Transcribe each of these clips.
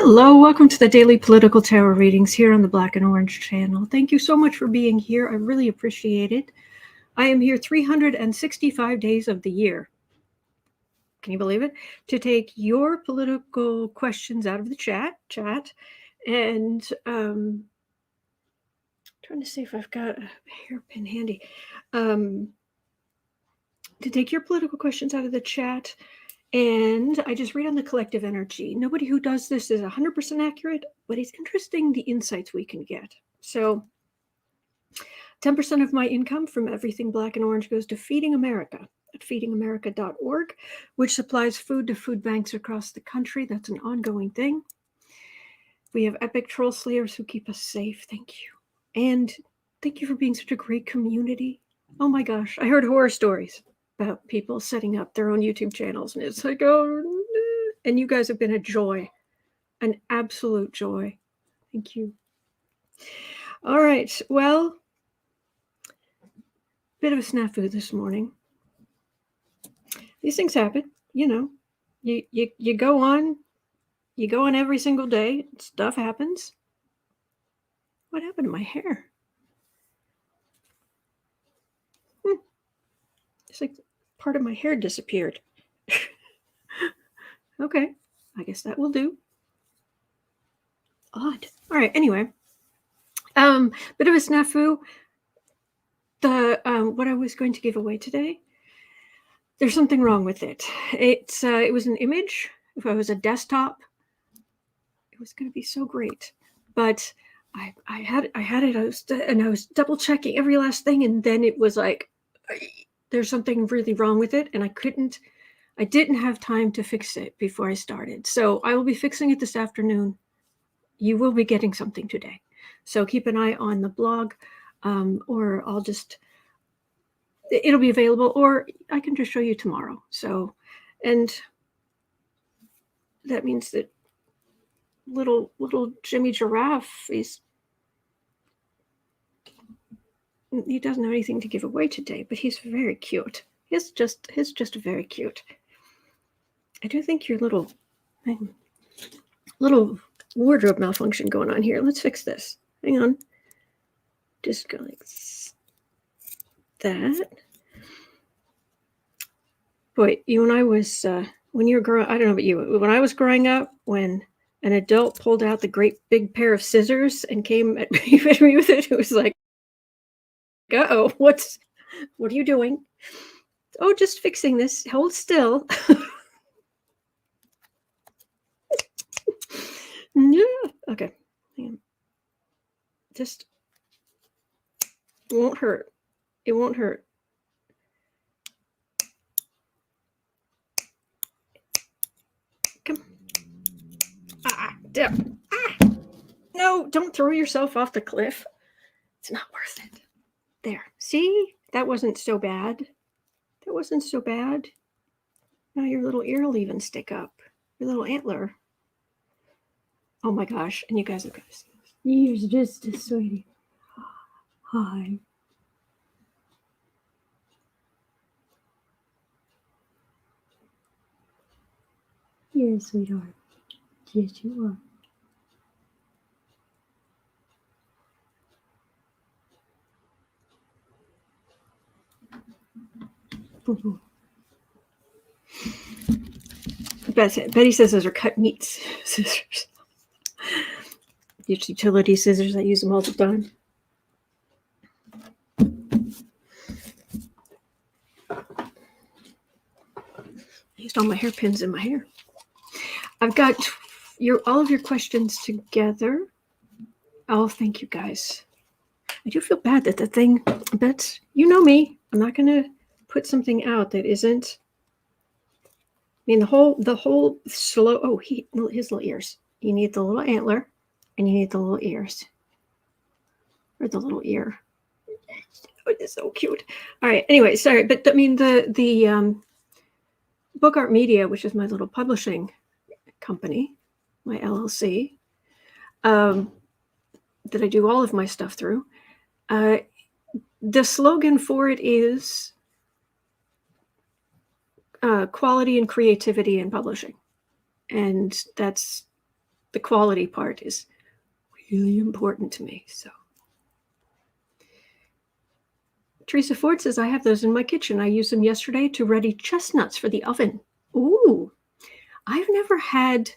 Hello, welcome to the Daily Political Tarot Readings here on the Black and Orange channel. Thank you so much for being here. I really appreciate it. I am here 365 days of the year. Can you believe it? To take your political questions out of the chat, and trying to see if I've got a hairpin handy. To take your political questions out of the chat, and I just read on the collective energy. Nobody who does this is 100% accurate, but it's interesting the insights we can get. So 10% of my income from everything Black and Orange goes to Feeding America at feedingamerica.org, which supplies food to food banks across the country. That's an ongoing thing. We have epic troll slayers who keep us safe. Thank you. And thank you for being such a great community. Oh my gosh, I heard horror stories about people setting up their own YouTube channels, and it's like, oh, and you guys have been a joy, an absolute joy. Thank you. All right, well, bit of a snafu this morning. These things happen, you know. You go on every single day. Stuff happens. What happened to my hair? It's like part of my hair disappeared. Okay, I guess that will do. Odd. All right, anyway. Bit of a snafu. The what I was going to give away today, there's something wrong with it. It was an image. If it was a desktop, it was going to be so great. But I had it. I was double checking every last thing, and then it was like, there's something really wrong with it, and I didn't have time to fix it before I started. So I will be fixing it this afternoon. You will be getting something today. So keep an eye on the blog, or it'll be available, or I can just show you tomorrow. So, and that means that little Jimmy Giraffe he doesn't have anything to give away today, but he's very cute. He's just very cute. I do think your little wardrobe malfunction going on here. Let's fix this. Hang on. Just go like that. Boy, you and I was when you were growing. I don't know about you. When I was growing up, when an adult pulled out the great big pair of scissors and came at me with it, it was like, uh-oh, what are you doing? Oh, just fixing this. Hold still. No. Okay. Just it won't hurt. It won't hurt. Come. No, don't throw yourself off the cliff. It's not worth it. There. See? That wasn't so bad. That wasn't so bad. Now your little ear will even stick up. Your little antler. Oh my gosh. And you guys have got to see this. You're just a sweetie. Hi. You're a sweetheart. Yes, you are. Boo-boo. Betty says those are cut meat scissors. Utility scissors. I use them all the time. I used all my hairpins in my hair. I've got all of your questions together. Oh, thank you guys. I do feel bad that the thing, but you know me. I'm not going to put something out that isn't. I mean, the whole slow. Oh, his little ears. You need the little antler, and you need the little ears, or the little ear. Oh, it's so cute. All right. Anyway, sorry, but I mean the Book Art Media, which is my little publishing company, my LLC, that I do all of my stuff through. The slogan for it is quality and creativity in publishing. And that's the quality part is really important to me. So Teresa Ford says, I have those in my kitchen. I used them yesterday to ready chestnuts for the oven. Ooh, I've never had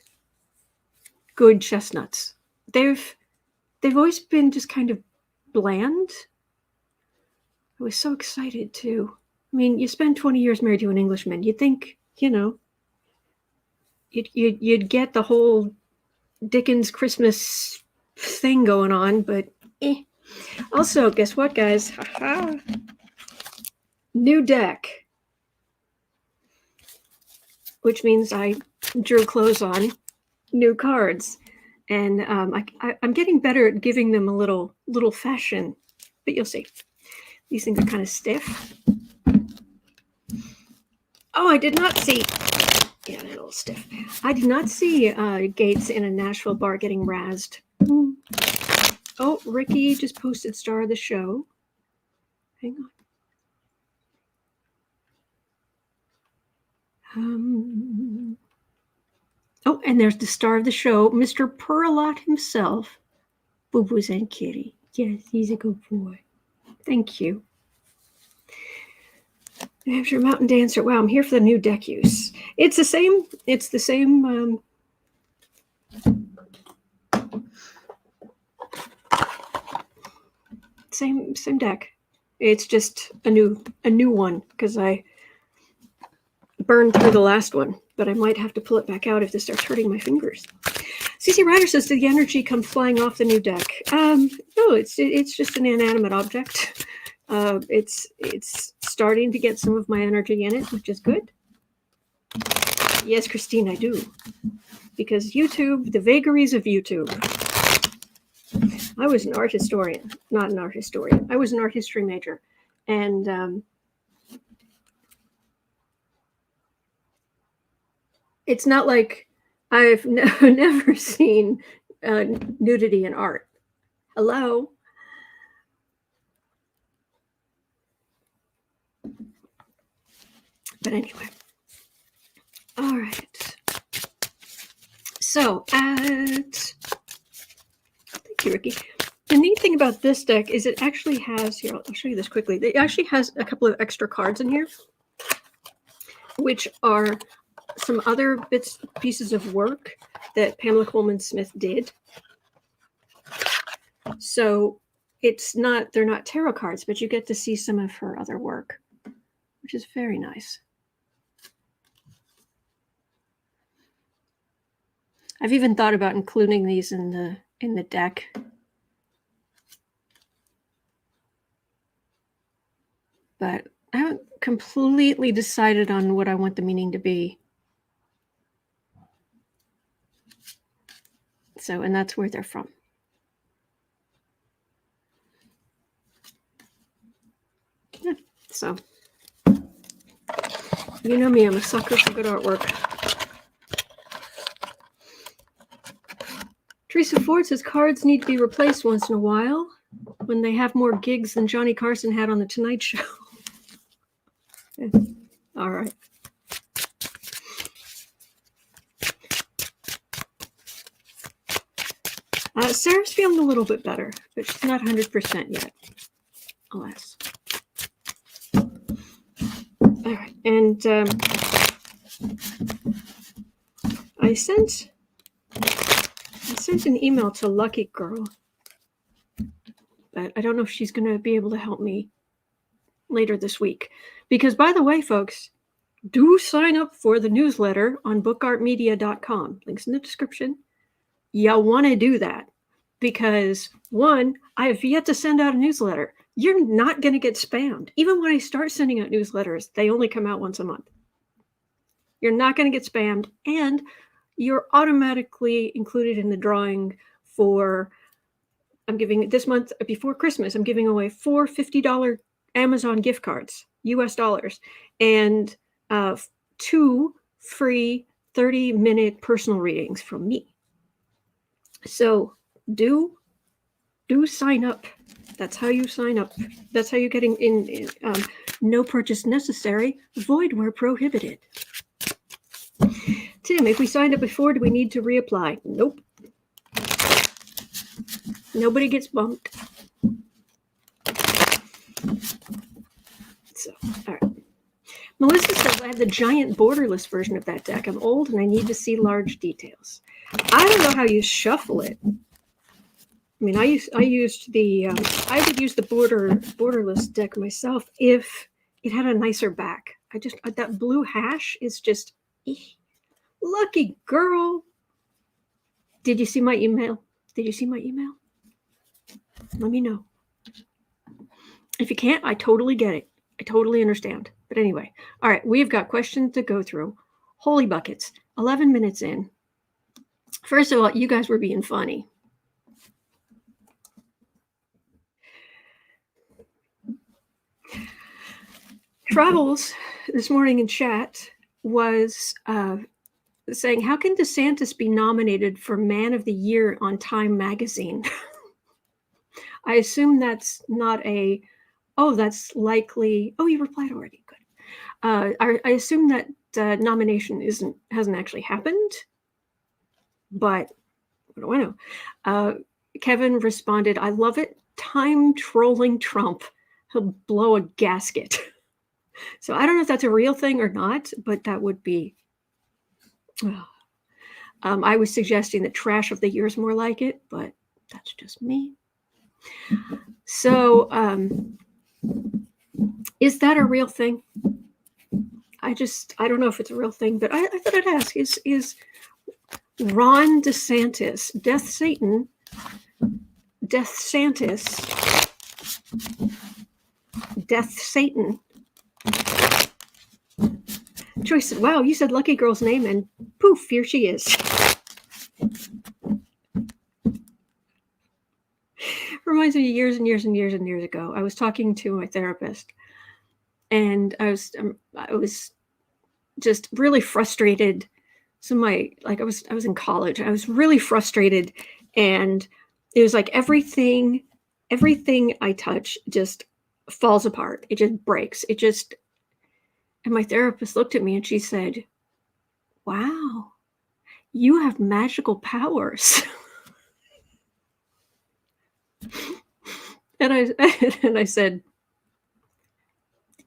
good chestnuts. They've always been just kind of bland. I was so excited too. I mean, you spend 20 years married to an Englishman. You'd think, you'd get the whole Dickens Christmas thing going on, but Also, guess what, guys? New deck. Which means I drew clothes on new cards. And I'm getting better at giving them a little fashion, but you'll see. These things are kind of stiff. Oh, I did not see. Yeah, they're a little stiff. I did not see Gates in a Nashville bar getting razzed. Oh, Ricky just posted star of the show. Hang on. Oh, and there's the star of the show, Mr. Perlot himself. Boo-boos and Kitty. Yes, he's a good boy. Thank you. New Hampshire Mountain Dancer. Wow, I'm here for the new deck use. It's the same. It's the same. Same deck. It's just a new one because I burned through the last one, but I might have to pull it back out if this starts hurting my fingers. CC Ryder says, did the energy come flying off the new deck? No, it's just an inanimate object. It's starting to get some of my energy in it, which is good. Yes, Christine, I do. Because YouTube, the vagaries of YouTube. I was an art historian, not an art historian. I was an art history major. And it's not like I've never seen nudity in art. Hello? But anyway. All right. So thank you, Ricky. The neat thing about this deck is it actually has, here, I'll show you this quickly. It actually has a couple of extra cards in here, which are some other pieces of work that Pamela Coleman Smith did. So they're not tarot cards, but you get to see some of her other work, which is very nice. I've even thought about including these in the deck. But I haven't completely decided on what I want the meaning to be. So, and that's where they're from. Yeah, so, you know me, I'm a sucker for good artwork. Teresa Ford says cards need to be replaced once in a while when they have more gigs than Johnny Carson had on The Tonight Show. All right. Sarah's feeling a little bit better, but she's not 100% yet, alas. All right, and I sent an email to Lucky Girl, but I don't know if she's going to be able to help me later this week. Because, by the way, folks, do sign up for the newsletter on bookartmedia.com. Links in the description. You want to do that because, one, I have yet to send out a newsletter. You're not going to get spammed. Even when I start sending out newsletters, they only come out once a month. You're not going to get spammed, and you're automatically included in the drawing for, I'm giving this month before Christmas, I'm giving away 4 $50 Amazon gift cards, US dollars, and 2 free 30-minute personal readings from me. So do sign up. That's how you sign up. That's how you're getting in. No purchase necessary. Void where prohibited. Tim, if we signed up before, do we need to reapply? Nope. Nobody gets bumped. So, all right. Melissa says, I have the giant borderless version of that deck. I'm old and I need to see large details. I don't know how you shuffle it. I mean, I would use the borderless deck myself if it had a nicer back. That blue hash is just, lucky girl. Did you see my email? Let me know. If you can't, I totally get it. I totally understand. But anyway, all right, we've got questions to go through. Holy buckets, 11 minutes in. First of all, you guys were being funny. Travels this morning in chat was saying, how can DeSantis be nominated for Man of the Year on Time magazine? I assume that's not that's likely. Oh, you replied already. Good. I assume that nomination hasn't actually happened, but what do I know? Kevin responded, I love it. Time trolling Trump. He'll blow a gasket. So I don't know if that's a real thing or not, but that would be. I was suggesting that trash of the year is more like it, but that's just me. So is that a real thing? I don't know if it's a real thing, but I thought I'd ask, is Ron DeSantis, Death Satan, Joyce said, wow, you said lucky girl's name and poof, here she is. Reminds me of years and years and years and years ago. I was talking to my therapist and I was just really frustrated. So I was in college. I was really frustrated and it was like everything I touch just falls apart. It just breaks. And my therapist looked at me and she said, wow, you have magical powers. And I said,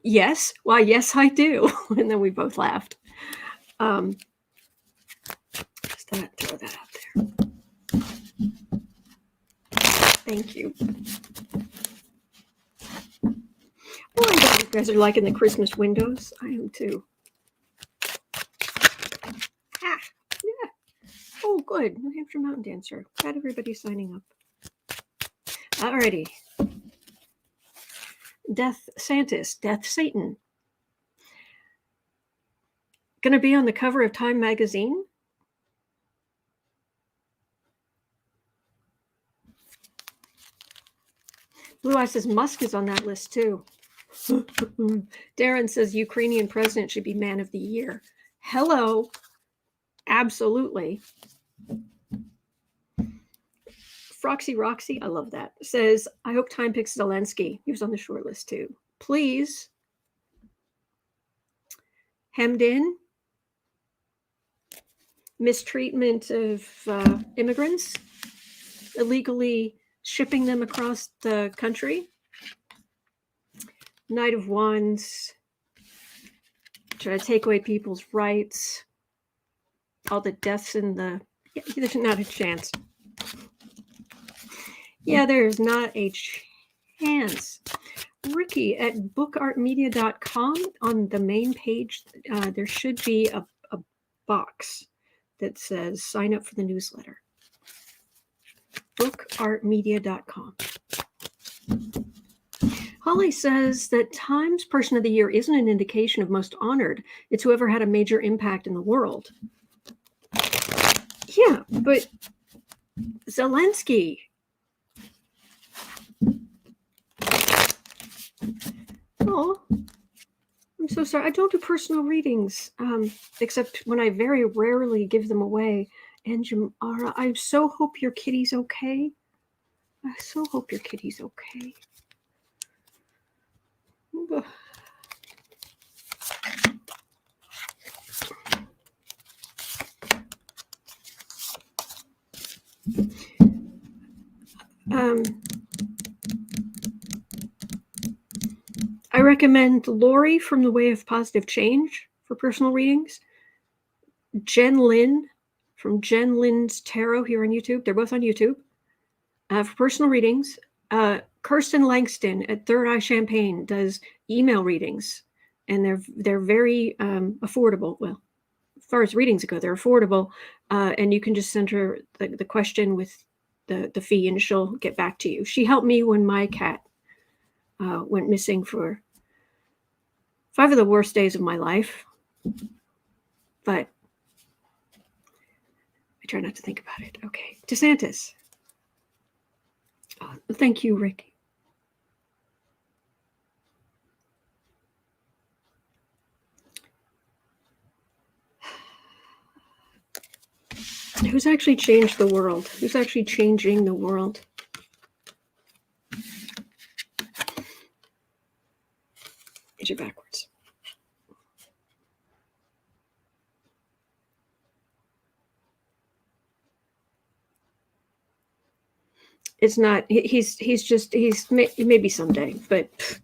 yes. Why, yes, I do. And then we both laughed. Just thought I'd throw that out there. Thank you. Oh, I'm glad you guys are liking the Christmas windows. I am too. Yeah. Oh, good. New Hampshire Mountain Dancer. Glad everybody's signing up. Alrighty. Death Satan. Going to be on the cover of Time magazine. Blue Eye says Musk is on that list too. Darren says Ukrainian president should be Man of the Year. Hello. Absolutely. Froxy Roxy, I love that, says, I hope Time picks Zelensky. He was on the short list too. Please. Hemmed in. Mistreatment of immigrants. Illegally shipping them across the country. Knight of Wands. Try to take away people's rights. All the deaths in the... Yeah, there's not a chance. Yeah, there's not a chance. Ricky at bookartmedia.com, on the main page, there should be a box that says sign up for the newsletter. Bookartmedia.com. Holly says that Time's Person of the Year isn't an indication of most honored. It's whoever had a major impact in the world. Yeah, but Zelensky. Oh, I'm so sorry. I don't do personal readings, except when I very rarely give them away. And Jamara, I so hope your kitty's okay. I so hope your kitty's okay. I recommend Lori from The Way of Positive Change for personal readings. Jen Lin from Jen Lin's Tarot here on YouTube. They're both on YouTube for personal readings. Kirsten Langston at Third Eye Champagne does email readings, and they're very affordable. Well, as far as readings go, they're affordable, and you can just send her the question with the fee, and she'll get back to you. She helped me when my cat went missing for 5 of the worst days of my life, but I try not to think about it. Okay, DeSantis. Oh, thank you, Rick. Who's actually changed the world? Who's actually changing the world? These are backwards. It's not. He's maybe someday, but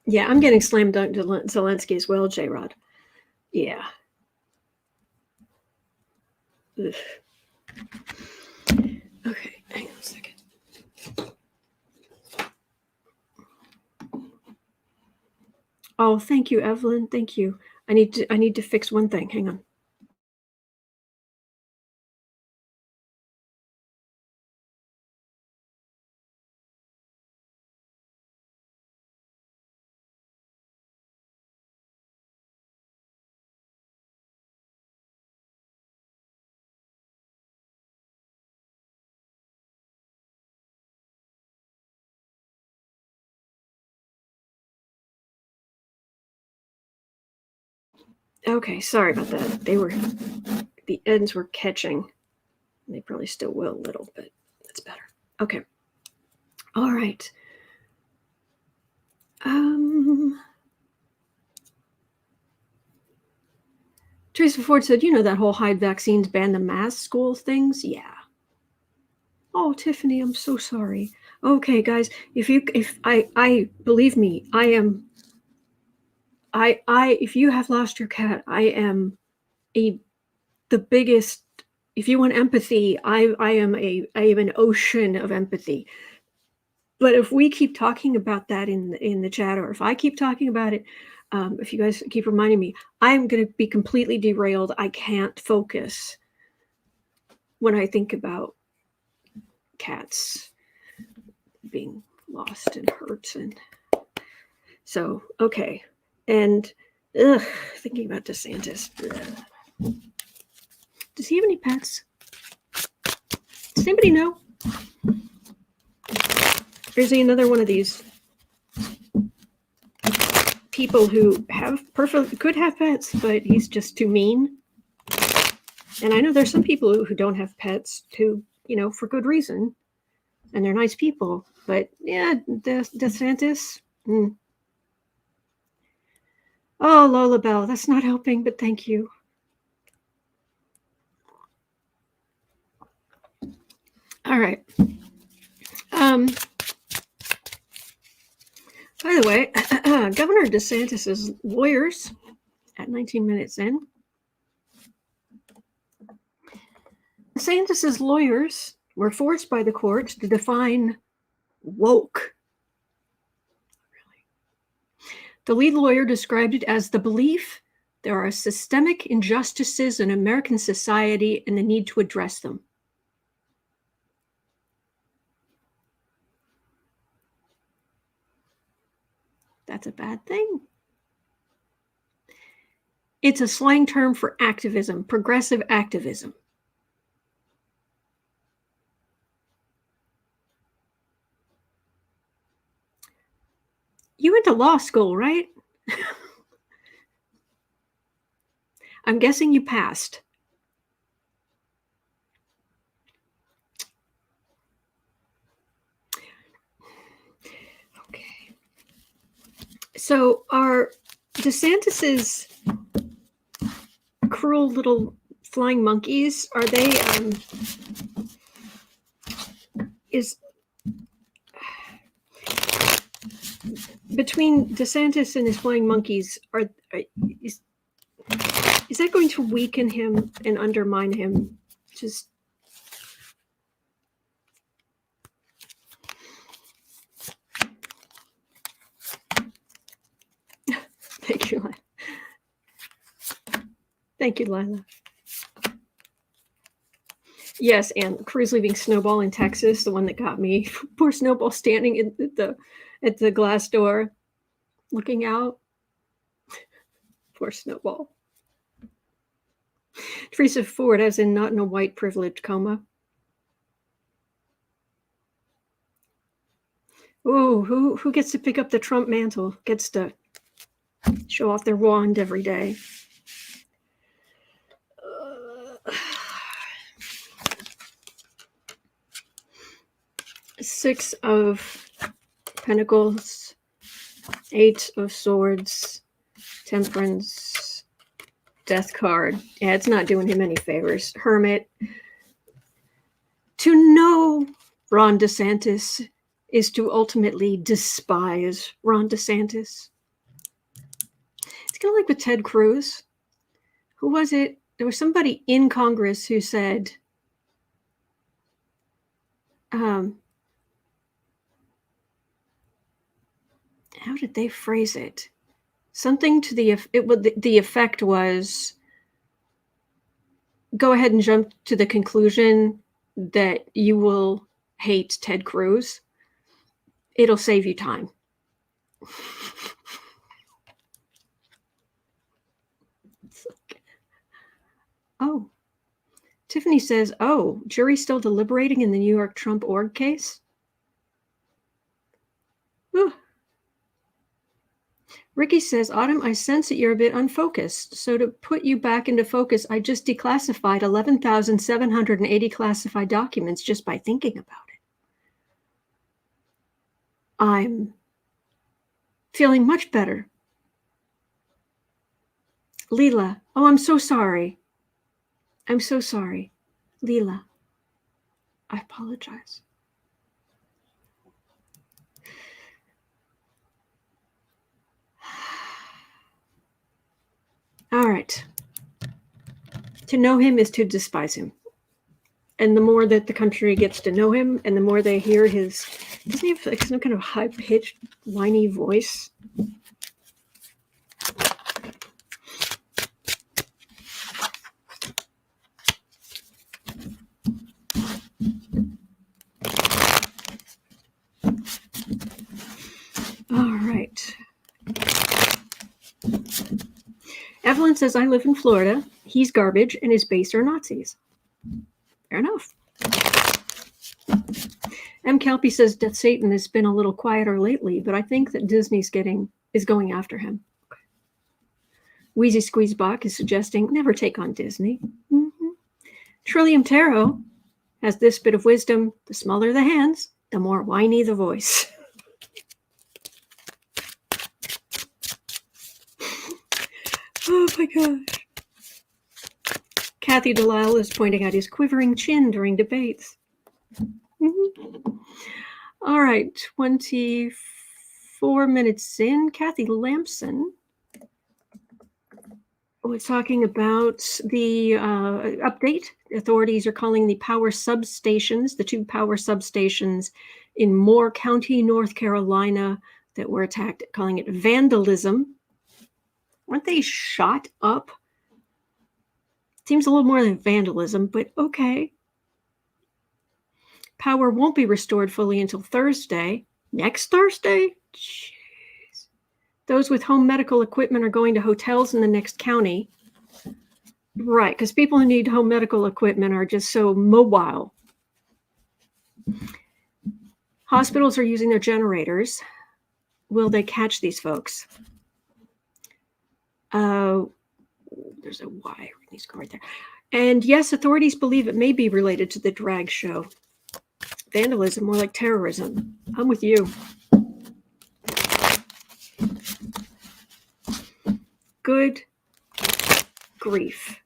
yeah, I'm getting slammed dunk to Zelensky as well, J-Rod. Yeah. Ugh. Okay, hang on a second. Oh, thank you, Evelyn. Thank you. I need to fix one thing. Hang on. Okay, sorry about that. The ends were catching. They probably still will a little, but that's better. Okay. All right. Teresa Ford said, you know, that whole hide vaccines, ban the mask school things? Yeah. Oh, Tiffany, I'm so sorry. Okay, guys, if I believe me, if you have lost your cat, I am the biggest. If you want empathy, I am an ocean of empathy. But if we keep talking about that in the chat, or if I keep talking about it, if you guys keep reminding me, I'm going to be completely derailed. I can't focus when I think about cats being lost and hurt. And so, okay. And thinking about DeSantis. Ugh. Does he have any pets? Does anybody know? Or is he another one of these people who could have pets, but he's just too mean? And I know there's some people who don't have pets who, for good reason, and they're nice people. But yeah, DeSantis. Oh, Lola Bell, that's not helping, but thank you. All right. By the way, Governor DeSantis's lawyers at 19 minutes in. DeSantis's lawyers were forced by the courts to define woke. The lead lawyer described it as the belief there are systemic injustices in American society and the need to address them. That's a bad thing. It's a slang term for activism, progressive activism. You went to law school, right? I'm guessing you passed. Okay. So are DeSantis's cruel little flying monkeys, are they between DeSantis and his flying monkeys, is that going to weaken him and undermine him? Just thank you, Lila. Thank you, Lila. Yes, and Crew's leaving Snowball in Texas, the one that got me. Poor Snowball standing at the glass door, looking out. Poor Snowball. Teresa Ford, as in not in a white privileged coma. Oh, who gets to pick up the Trump mantle? Gets to show off their wand every day. 6 of Pentacles, 8 of Swords, Temperance, Death card. Yeah, it's not doing him any favors. Hermit. To know Ron DeSantis is to ultimately despise Ron DeSantis. It's kind of like with Ted Cruz. Who was it? There was somebody in Congress who said, how did they phrase it? Something to the effect was, go ahead and jump to the conclusion that you will hate Ted Cruz. It'll save you time. Oh, Tiffany says, oh, jury's still deliberating in the New York Trump org case? Whew. Ricky says, Autumn, I sense that you're a bit unfocused. So to put you back into focus, I just declassified 11,780 classified documents just by thinking about it. I'm feeling much better. Leela, oh, I'm so sorry. I'm so sorry. Leela, I apologize. All right. To know him is to despise him. And the more that the country gets to know him, and the more they hear his, doesn't he have like some kind of high-pitched, whiny voice? All right. Evelyn says, I live in Florida. He's garbage, and his base are Nazis. Fair enough. M. Kelpie says, Death Satan has been a little quieter lately, but I think that Disney's is going after him. Okay. Wheezy Squeezebach is suggesting, never take on Disney. Mm-hmm. Trillium Tarot has this bit of wisdom, the smaller the hands, the more whiny the voice. Oh my gosh. Kathy Delisle is pointing out his quivering chin during debates. Mm-hmm. All right, 24 minutes in. Kathy Lampson was talking about the update. Authorities are calling the power substations, the 2 power substations in Moore County, North Carolina, that were attacked, calling it vandalism. Weren't they shot up? Seems a little more than vandalism, but okay. Power won't be restored fully until Thursday. Next Thursday? Jeez. Those with home medical equipment are going to hotels in the next county. Right, because people who need home medical equipment are just so mobile. Hospitals are using their generators. Will they catch these folks? There's a Y needs to go right there. And yes, authorities believe it may be related to the drag show. Vandalism, more like terrorism. I'm with you. Good grief.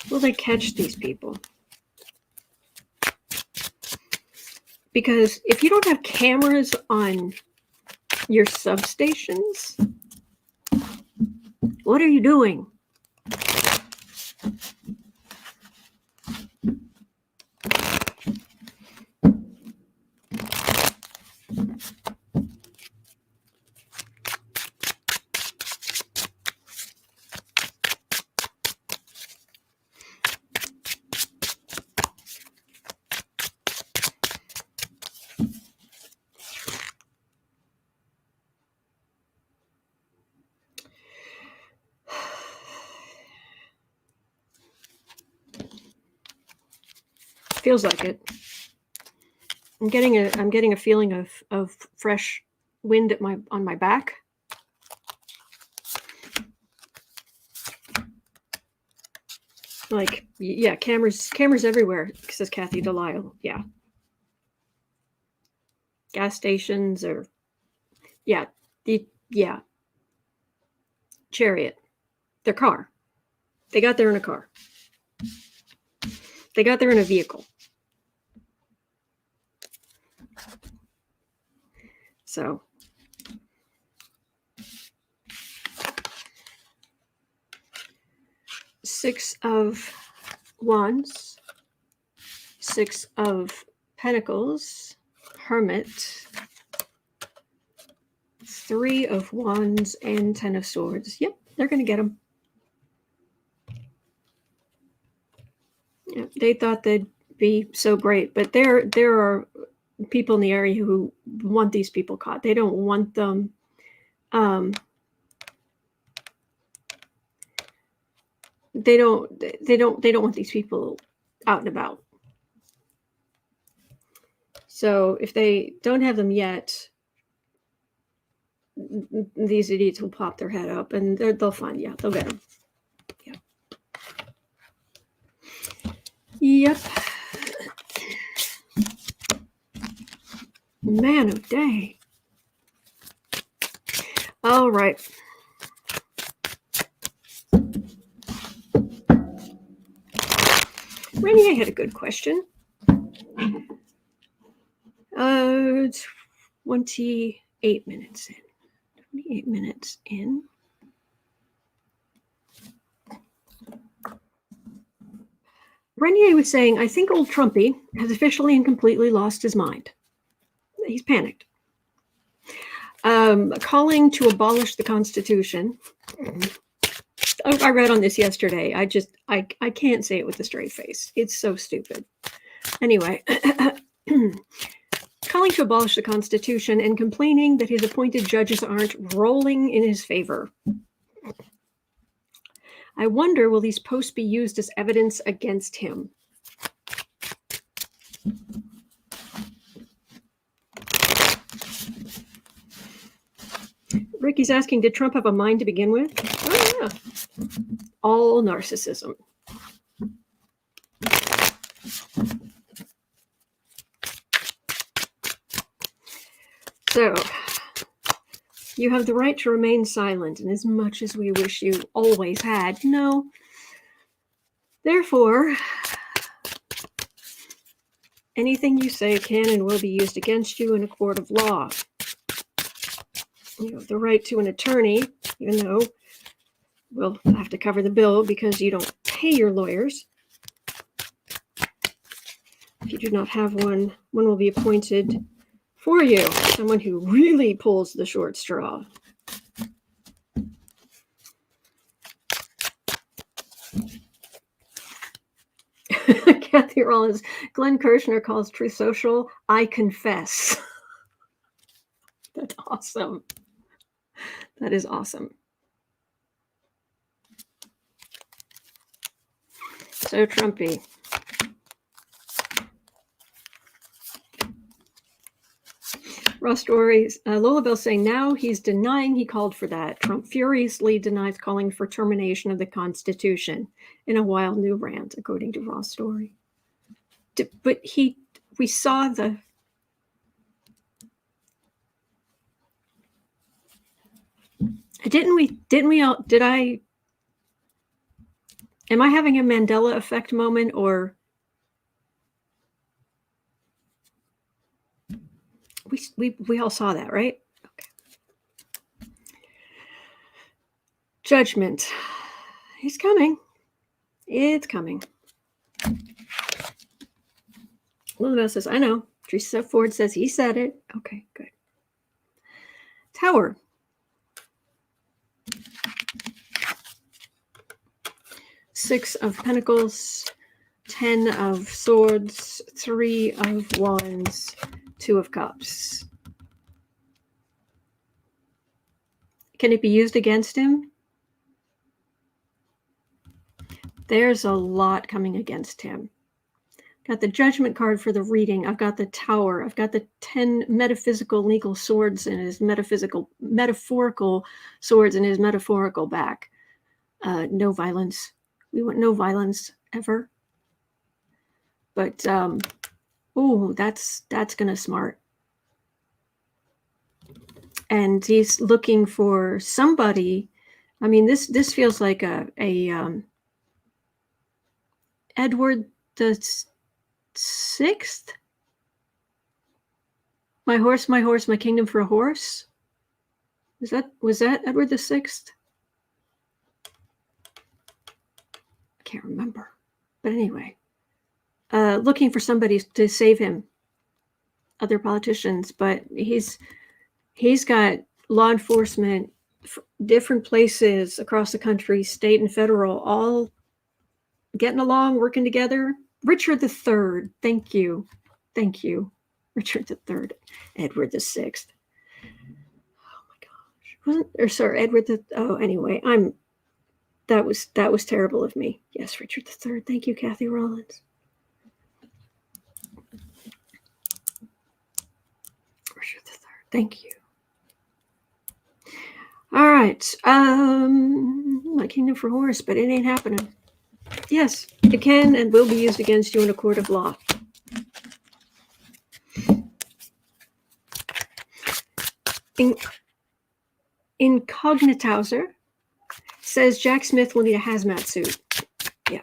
Will they catch these people? Because if you don't have cameras on your substations, what are you doing? Feels like it. I'm getting a feeling of fresh wind on my back. Like, yeah, cameras everywhere, says Kathy Delisle. Yeah. Gas stations or Chariot. Their car. They got there in a car. They got there in a vehicle. So Six of Wands, Six of Pentacles, Hermit, Three of Wands, and Ten of Swords. Yep, they're going to get them. Yeah, they thought they'd be so great, but there are people in the area who want these people caught. They don't want them. They don't want these people out and about. So if they don't have them yet, these idiots will pop their head up and they'll find, yeah, they'll get them. Yeah. Yep. Man of day. All right. Renier had a good question. 28 minutes in. 28 minutes in. Renier was saying, I think old Trumpy has officially and completely lost his mind. He's panicked. Calling to abolish the Constitution. I read on this yesterday. I can't say it with a straight face. It's so stupid. Anyway, calling to abolish the Constitution and complaining that his appointed judges aren't rolling in his favor. I wonder, will these posts be used as evidence against him? Ricky's asking, did Trump have a mind to begin with? Oh, yeah. All narcissism. So, you have the right to remain silent, and as much as we wish you always had, no. Therefore, anything you say can and will be used against you in a court of law. You have the right to an attorney, even though we'll have to cover the bill because you don't pay your lawyers. If you do not have one, one will be appointed for you, someone who really pulls the short straw. Kathy Rollins, Glenn Kirshner calls Truth Social, I confess. That's awesome. That is awesome. So Trumpy. Ross Stories, Lola Bell saying now he's denying he called for that. Trump furiously denies calling for termination of the Constitution in a wild new rant, according to Ross Story. But we saw the... Am I having a Mandela effect moment, or We all saw that, right? Okay. Judgment. He's coming. It's coming. Elizabeth says, I know. Teresa Ford says he said it. Okay, good. Tower. Six of Pentacles, 10 of Swords, 3 of Wands, 2 of Cups. Can it be used against him? There's a lot coming against him. Got the Judgment card for the reading. I've got the Tower. I've got the 10 metaphysical legal swords in his metaphorical swords in his metaphorical back. No violence. We want no violence ever. But oh, that's gonna smart. And he's looking for somebody. I mean, this feels like a Edward the Sixth. My horse, my kingdom for a horse. Was that Edward the Sixth? I can't remember. But anyway, looking for somebody to save him. Other politicians, but he's got law enforcement, different places across the country, state and federal, all getting along, working together. Richard III, thank you. Richard III, Edward VI. Oh my gosh, Edward the? Oh, anyway, that was terrible of me. Yes, Richard III. Thank you, Kathy Rollins. Richard III. Thank you. All right. My kingdom for horse, but it ain't happening. Yes, it can and will be used against you in a court of law. Incognitauser says Jack Smith will need a hazmat suit. Yeah.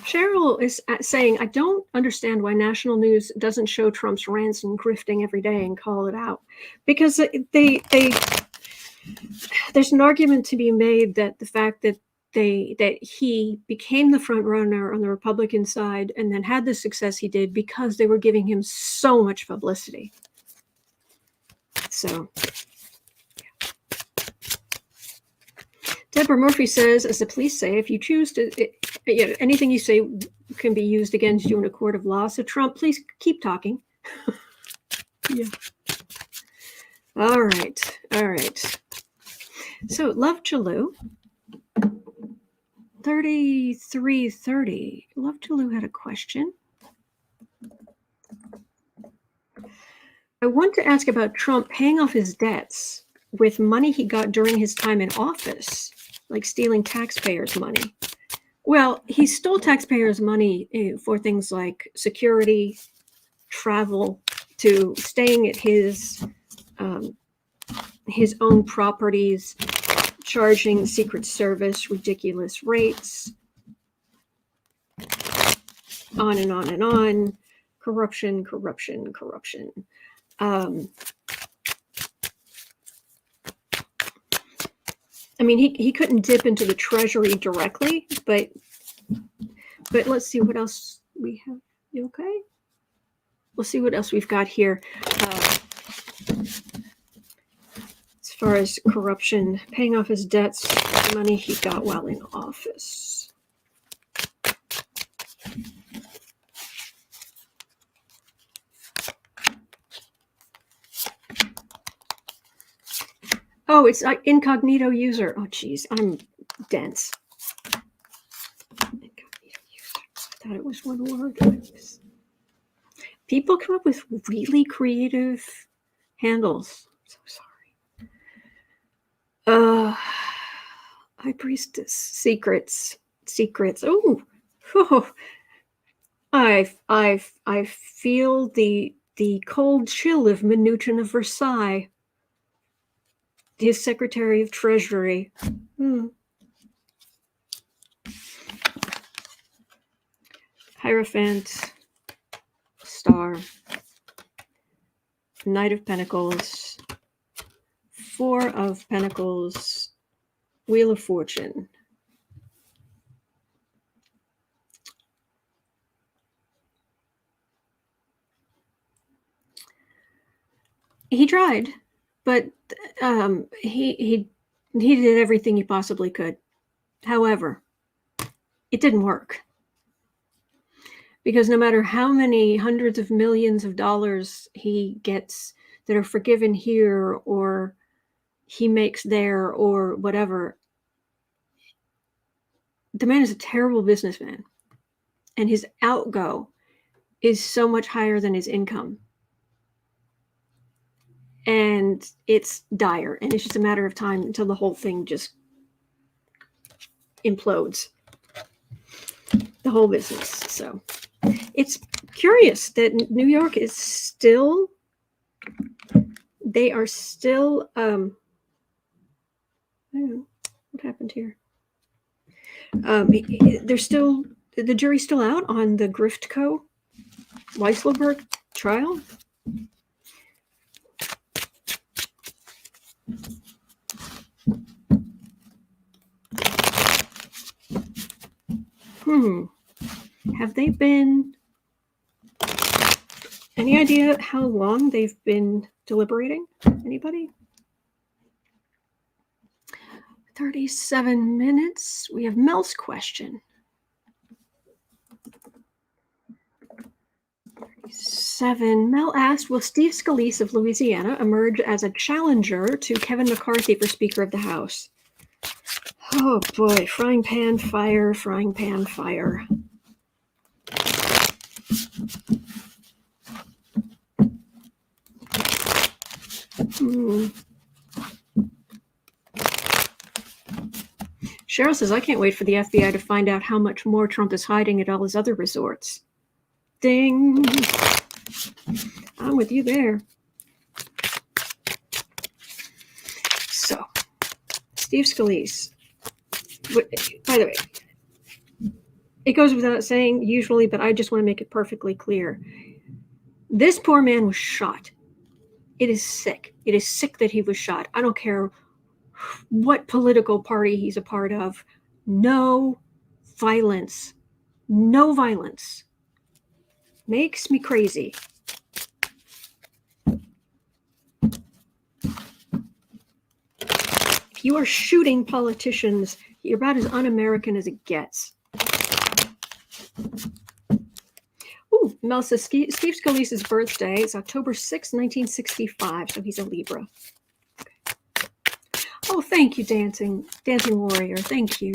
Cheryl is saying, I don't understand why national news doesn't show Trump's rants and grifting every day and call it out. Because there's an argument to be made that the fact that he became the front runner on the Republican side and then had the success he did because they were giving him so much publicity. So, Deborah Murphy says, as the police say, if you choose to, anything you say can be used against you in a court of law. So Trump, please keep talking. Yeah. All right. So Love Jalou, 3330. Love Jalou had a question. I want to ask about Trump paying off his debts with money he got during his time in office, like stealing taxpayers' money. Well, he stole taxpayers' money for things like security, travel, to staying at his own properties, charging Secret Service ridiculous rates, on and on and on. Corruption. I mean, he couldn't dip into the treasury directly, but let's see what else we have. You okay? We'll see what else we've got here. As far as corruption, paying off his debts, the money he got while in office. Oh, it's incognito user. Oh, geez, I'm dense. Incognito user. I thought it was one word. People come up with really creative handles. I'm so sorry. High Priestess. Secrets. Oh, I feel the cold chill of Minuchin of Versailles. his Secretary of Treasury. Hierophant, Star, Knight of Pentacles, Four of Pentacles, Wheel of Fortune. He tried, but he did everything he possibly could. However, it didn't work. Because no matter how many hundreds of millions of dollars he gets that are forgiven here or he makes there or whatever, the man is a terrible businessman. And his outgo is so much higher than his income. And it's dire. And it's just a matter of time until the whole thing just implodes. The whole business. So it's curious that New York is still, they are still, I don't know what happened here. They're still, the jury's still out on the Grift Co. Weisselberg trial. Have they been, any idea how long they've been deliberating? Anybody? 37 minutes. We have Mel's question. 37. Mel asked, will Steve Scalise of Louisiana emerge as a challenger to Kevin McCarthy for Speaker of the House? Oh boy, frying pan fire, frying pan fire. Cheryl says, I can't wait for the FBI to find out how much more Trump is hiding at all his other resorts. Ding. I'm with you there. So, Steve Scalise. By the way, it goes without saying usually, but I just want to make it perfectly clear. This poor man was shot. It is sick. It is sick that he was shot. I don't care what political party he's a part of. No violence. No violence. Makes me crazy. If you are shooting politicians, you're about as un-American as it gets. Ooh, Mel says Steve Scalise's birthday is October 6, 1965, so he's a Libra. Okay. Oh, thank you, Dancing Warrior. Thank you.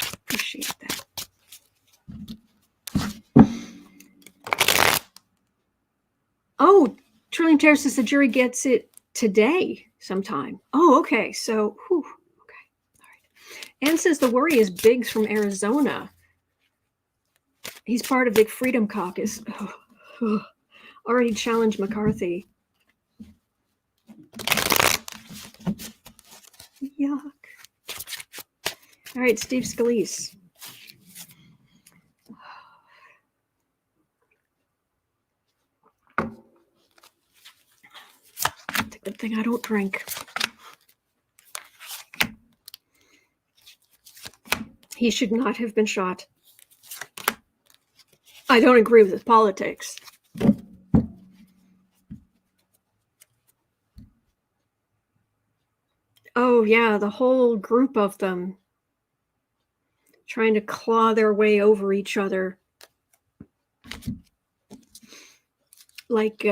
Appreciate that. Oh, Trillium Terror says the jury gets it today sometime. Oh, okay. So, okay. All right. Ann says the worry is Biggs from Arizona. He's part of the Freedom Caucus. Already challenged McCarthy. Yuck. All right, Steve Scalise. It's a good thing I don't drink. He should not have been shot. I don't agree with his politics. Oh, yeah, the whole group of them trying to claw their way over each other. Like,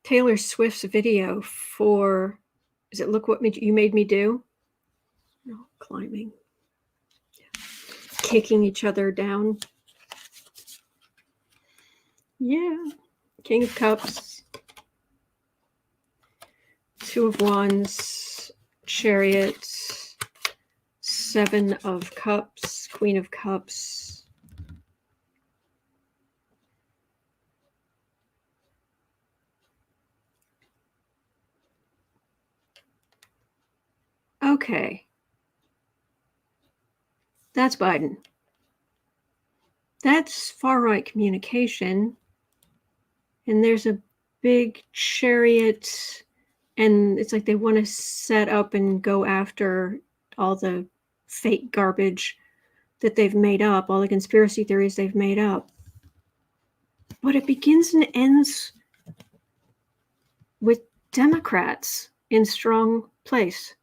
Taylor Swift's video for, is it Look What You Made Me Do? No, climbing. Yeah. Kicking each other down. Yeah. King of Cups. Two of Wands. Chariot. Seven of Cups. Queen of Cups. Okay. That's Biden. That's far-right communication. And there's a big chariot, and it's like they want to set up and go after all the fake garbage that they've made up, all the conspiracy theories they've made up. But it begins and ends with Democrats in strong place.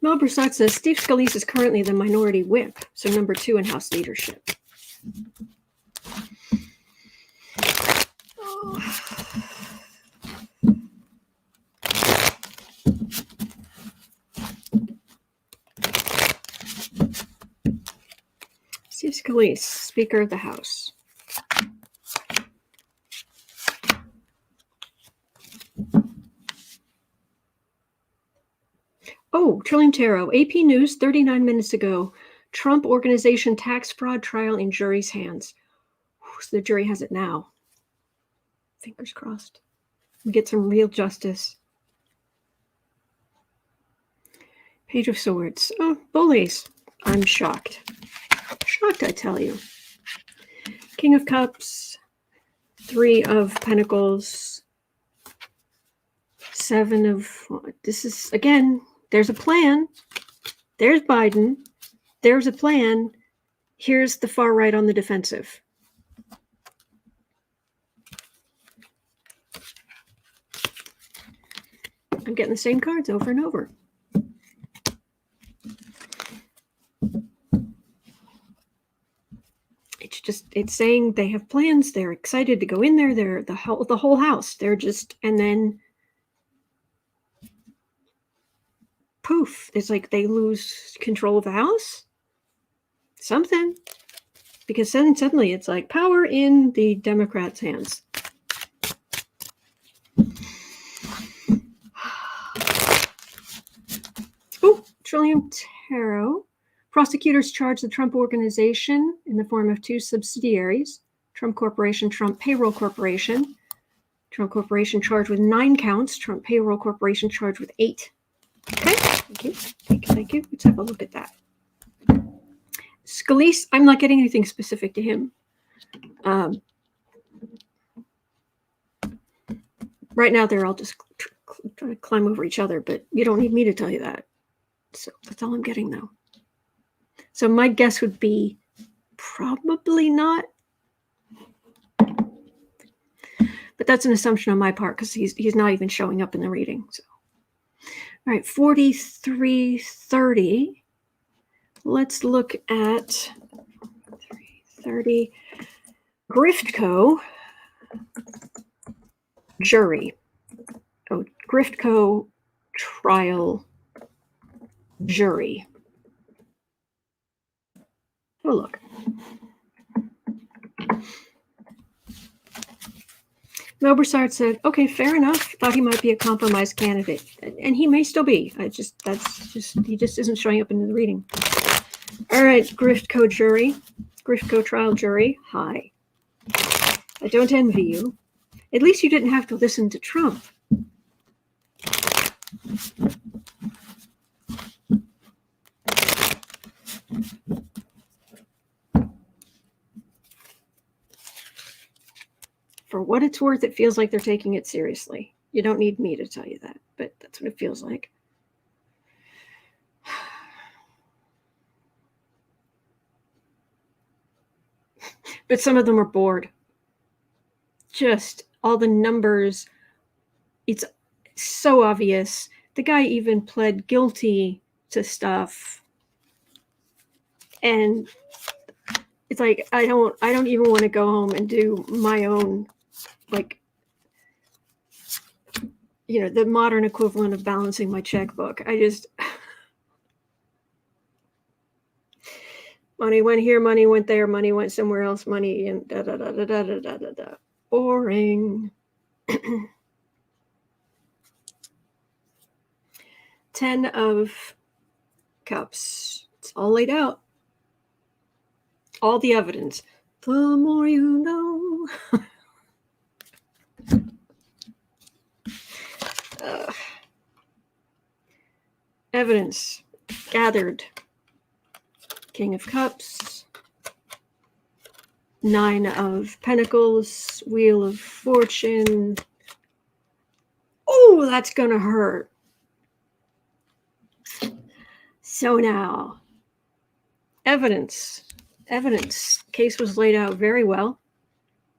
Mel Broussard says Steve Scalise is currently the minority whip, so number 2 in House leadership. Steve Scalise, Speaker of the House. Oh, Trillium Tarot. AP News 39 minutes ago. Trump Organization tax fraud trial in jury's hands. So the jury has it now. Fingers crossed. We get some real justice. Page of Swords. Oh, bullies. I'm shocked. Shocked, I tell you. King of Cups. 3 of Pentacles. 7 of... This is, again... There's a plan. There's Biden. There's a plan. Here's the far right on the defensive. I'm getting the same cards over and over. It's saying they have plans. They're excited to go in there. They're the whole house. They're just, and then poof, it's like they lose control of the house. Something. Because then suddenly it's like power in the Democrats' hands. Oh, Trillium Tarot. Prosecutors charge the Trump Organization in the form of 2 subsidiaries. Trump Corporation, Trump Payroll Corporation. Trump Corporation charged with 9 counts. Trump Payroll Corporation charged with 8. Okay, thank you. Thank you. Let's have a look at that. Scalise, I'm not getting anything specific to him. Right now, they're all just trying to climb over each other, but you don't need me to tell you that. So that's all I'm getting, though. So my guess would be probably not. But that's an assumption on my part because he's not even showing up in the reading. So. All right, 4330. Let's look at 330. Grift Co. Jury. Oh, Grift Co. Trial Jury. Oh, look. Mel Broussard said, okay, fair enough. Thought he might be a compromise candidate. And he may still be. He just isn't showing up in the reading. All right, Grift Co. Jury. Grift Co. Trial Jury. Hi. I don't envy you. At least you didn't have to listen to Trump. For what it's worth, it feels like they're taking it seriously. You don't need me to tell you that, but that's what it feels like. But some of them are bored. Just all the numbers. It's so obvious. The guy even pled guilty to stuff. And it's like, I don't even want to go home and do my own, like, you know, the modern equivalent of balancing my checkbook. Money went here, money went there, money went somewhere else, money and da da da da da da da da da. Boring. 10 of Cups. It's all laid out. All the evidence. The more you know. Evidence gathered. King of Cups. 9 of Pentacles. Wheel of Fortune. Oh, that's going to hurt. So now, evidence. Case was laid out very well.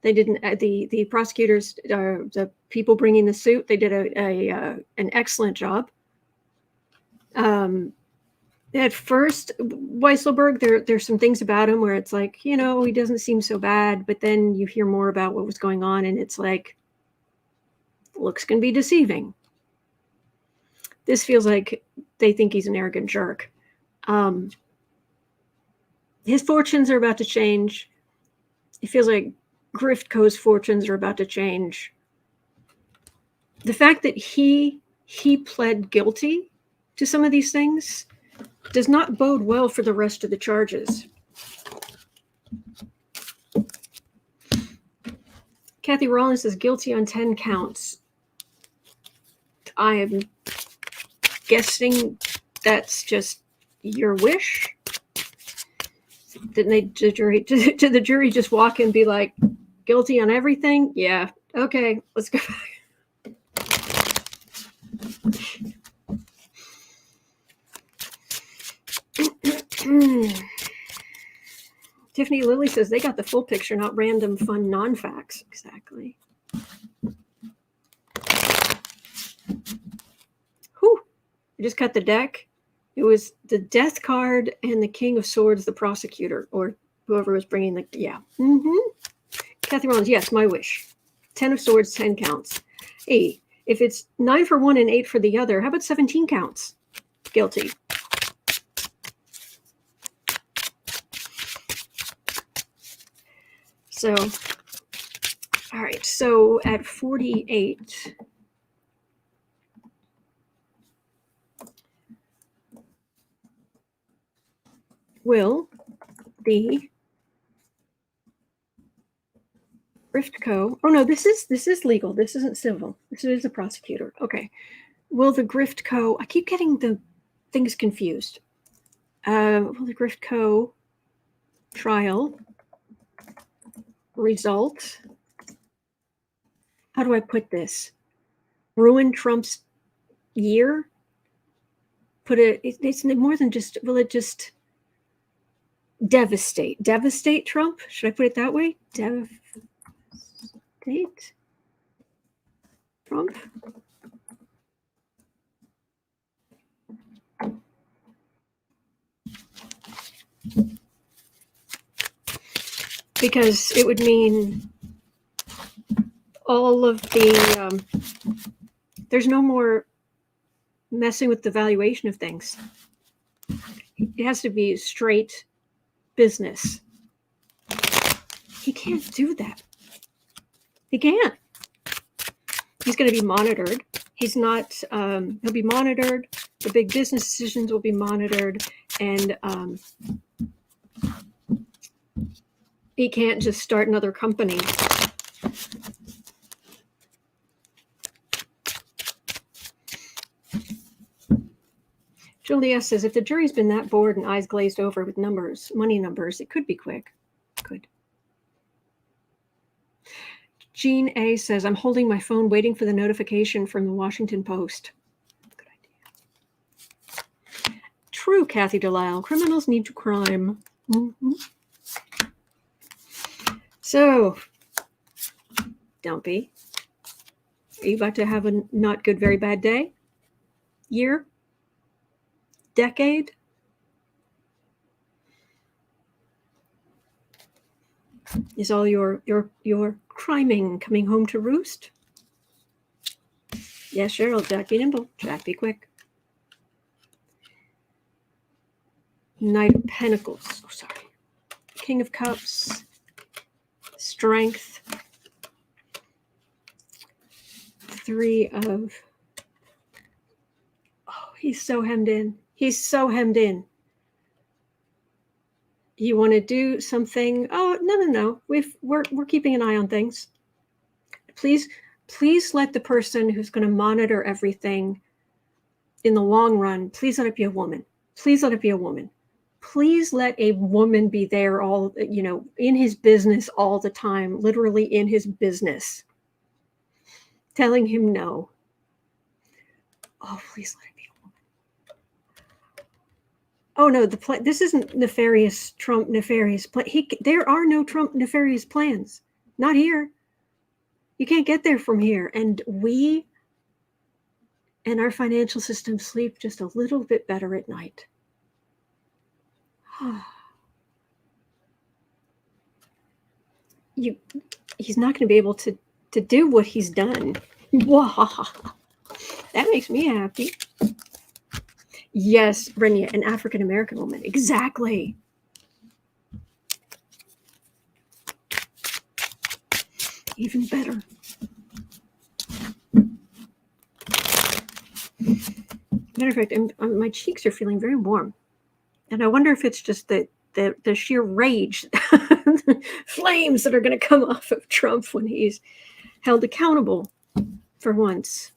They didn't. The prosecutors, the people bringing the suit, they did an excellent job. At first, Weisselberg, there's some things about him where it's like, he doesn't seem so bad, but then you hear more about what was going on, and it's like, looks can be deceiving. This feels like they think he's an arrogant jerk. His fortunes are about to change. It feels like Grift Co's fortunes are about to change. The fact that he pled guilty to some of these things does not bode well for the rest of the charges. Kathy Rollins is guilty on 10 counts. I am guessing that's just your wish. Didn't the jury just walk and be like, guilty on everything? Yeah. Okay, let's go back. Tiffany Lilly says they got the full picture, not random fun non-facts. Exactly. Whew. I just cut the deck. It was the Death card and the King of Swords, the prosecutor, or whoever was bringing the, yeah. Kathy Rollins, yes, my wish. 10 of Swords, 10 counts. Hey, if it's 9 for one and 8 for the other, how about 17 counts? Guilty. So, all right, so at 48, will the Grift Co. Oh no, this is legal. This isn't civil. This is a prosecutor. Okay. Will the Grift Co. I keep getting the things confused. Will the Grift Co. trial result? How do I put this? Ruin Trump's year? It's more than just, will it just devastate Trump? Should I put it that way? Devastate Trump? Because it would mean all of the, there's no more messing with the valuation of things. It has to be straight business. He can't do that. He can't. He's going to be monitored. He's not, he'll be monitored. The big business decisions will be monitored. And he can't just start another company. Julia says, if the jury's been that bored and eyes glazed over with numbers, money numbers, it could be quick. Could. Jean A says, I'm holding my phone waiting for the notification from the Washington Post. Good idea. True, Kathy Delisle. Criminals need to crime. So, Dumpy, are you about to have a not good, very bad day? Year? Decade? Is all your criming coming home to roost? Yes, Cheryl, Jack be nimble, Jack be quick. Knight of Pentacles. Oh, sorry. King of Cups. Strength. 3 of... Oh, he's so hemmed in. He's so hemmed in. You want to do something? Oh, no. We're keeping an eye on things. Please let the person who's going to monitor everything in the long run, please let it be a woman. Please let it be a woman. Please let a woman be there all, in his business all the time, literally in his business, telling him no. Oh, please let it be a woman. Oh no, this isn't nefarious, Trump nefarious plan. There are no Trump nefarious plans. Not here. You can't get there from here. And we and our financial system sleep just a little bit better at night. He's not going to be able to do what he's done. That makes me happy. Yes, Renia, an African American woman. Exactly. Even better. Matter of fact, my cheeks are feeling very warm. And I wonder if it's just the sheer rage, flames that are going to come off of Trump when he's held accountable for once.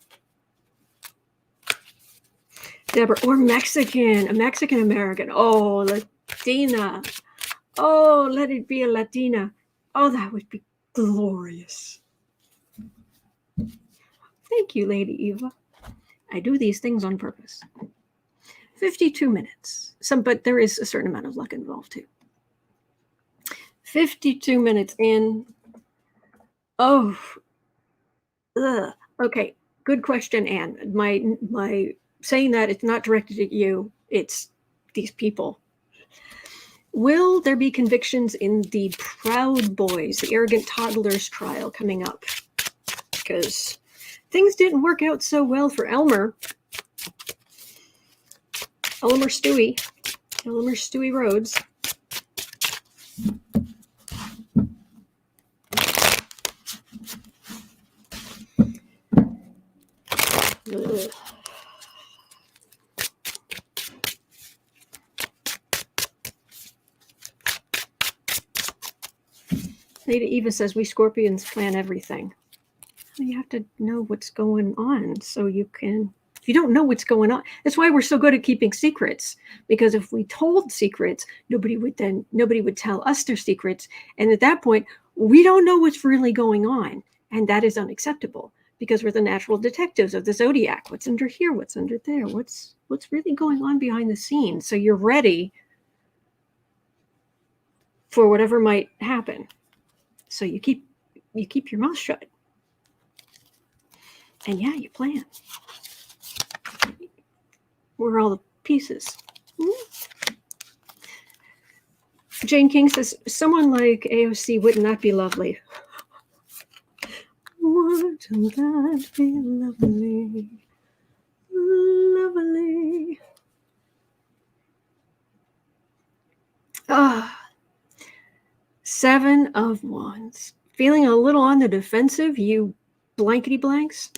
Deborah, or Mexican, a Mexican American. Oh, Latina. Oh, let it be a Latina. Oh, that would be glorious. Thank you, Lady Eva. I do these things on purpose. 52 minutes. But there is a certain amount of luck involved too. 52 minutes in. Oh. Ugh. Okay. Good question, Anne. My saying that it's not directed at you. It's these people. Will there be convictions in the Proud Boys, the arrogant toddlers trial coming up? Because things didn't work out so well for Elmer Stewie Rhodes. Ugh. Lady Eva says we Scorpions plan everything. You have to know what's going on so you can. If you don't know what's going on, that's why we're so good at keeping secrets. Because if we told secrets, nobody would tell us their secrets, and at that point, we don't know what's really going on, and that is unacceptable. Because we're the natural detectives of the zodiac. What's under here? What's under there? What's really going on behind the scenes? So you're ready for whatever might happen. So you keep your mouth shut. And yeah, you plan. Where are all the pieces? Jane King says, someone like AOC wouldn't that be lovely? Wouldn't that be lovely? Lovely. Seven of Wands. Feeling a little on the defensive, you blankety blanks?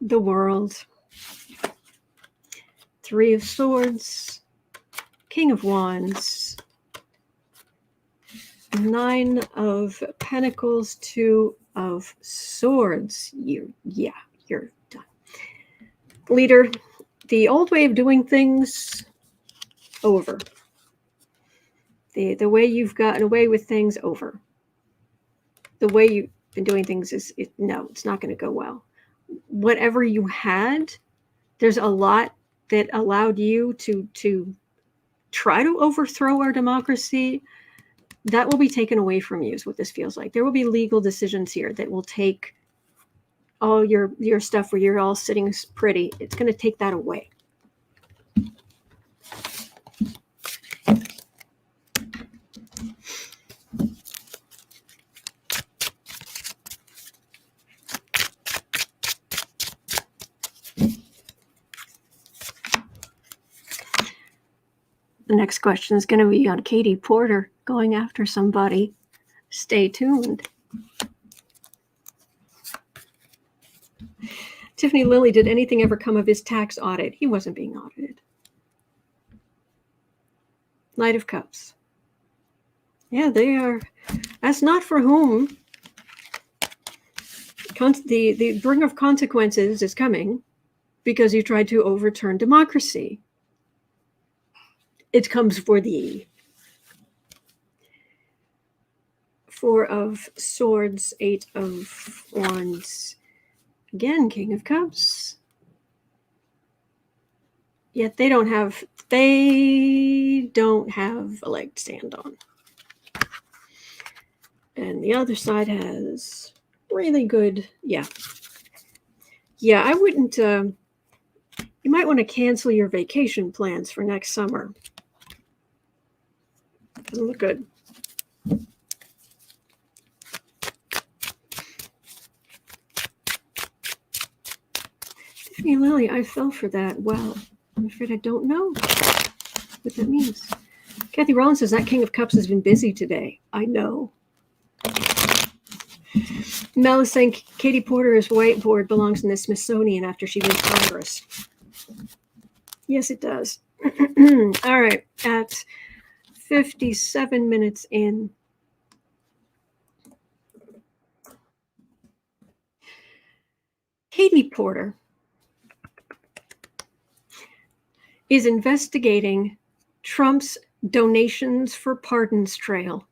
The World. Three of Swords. King of Wands. Nine of Pentacles. Two of Swords. You're done. Leader, the old way of doing things, over. The way you've gotten away with things, over. The way you've been doing things no, it's not going to go well. Whatever you had, there's a lot that allowed you to try to overthrow our democracy. That will be taken away from you, is what this feels like. There will be legal decisions here that will take all your stuff where you're all sitting pretty. It's going to take that away. The next question is going to be on Katie Porter going after somebody. Stay tuned. Tiffany Lilly, did anything ever come of his tax audit? He wasn't being audited. Knight of Cups. Yeah, they are. That's not for whom. The bring of consequences is coming because you tried to overturn democracy. It comes for thee. Four of Swords, Eight of Wands. Again, King of Cups. Yet they don't have a leg to stand on. And the other side has really good, yeah, I wouldn't, you might want to cancel your vacation plans for next summer. Doesn't look good. Tiffany Lilly, I fell for that. Well, I'm afraid I don't know what that means. Kathy Rollins says that King of Cups has been busy today. I know. Mel is saying Katie Porter's whiteboard belongs in the Smithsonian after she leaves Congress. Yes, it does. All right, at 57 minutes in. Katie Porter is investigating Trump's donations for pardons trail.